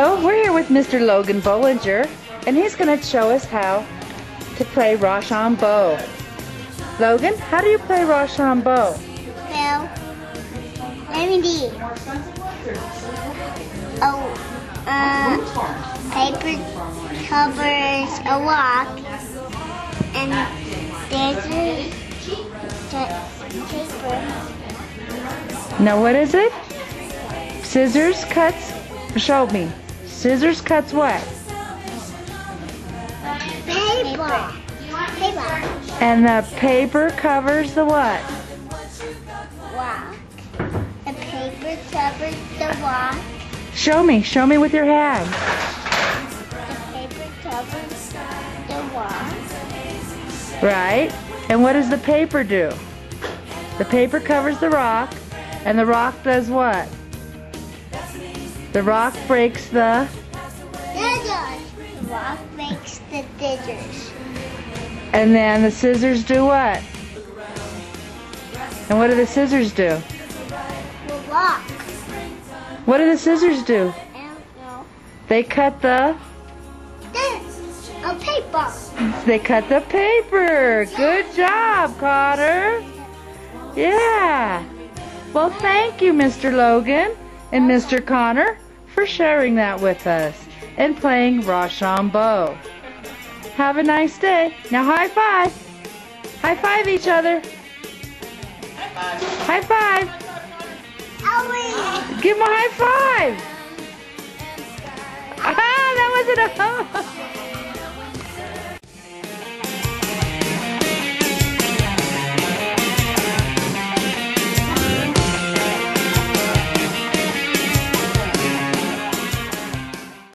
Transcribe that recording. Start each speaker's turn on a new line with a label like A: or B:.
A: Hello, we're here with Mr. Logan Bollinger, and he's going to show us how to play Rochambeau. Logan, how do you play Rochambeau?
B: Well, let me see. Paper covers a rock, and there's paper.
A: Now what is it? Scissors cuts, show me. Scissors cuts what?
B: Paper.
A: And the paper covers the what?
B: Rock. The paper covers the rock.
A: Show me with your hand.
B: The paper covers the rock.
A: Right? And what does the paper do? The paper covers the rock, and the rock does what? The rock breaks the...
B: Scissors. The rock breaks the scissors.
A: And then the scissors do what? And what do the scissors do?
B: The rock.
A: What do the scissors do?
B: I don't know.
A: They cut the...
B: A paper.
A: They cut the paper. Good job, Connor. Yeah. Well, thank you, Mr. Logan and Mr. Connor, for sharing that with us and playing Rochambeau. Have a nice day. Now high five. High five each other. High five. Give them a high five. Ah, that wasn't a...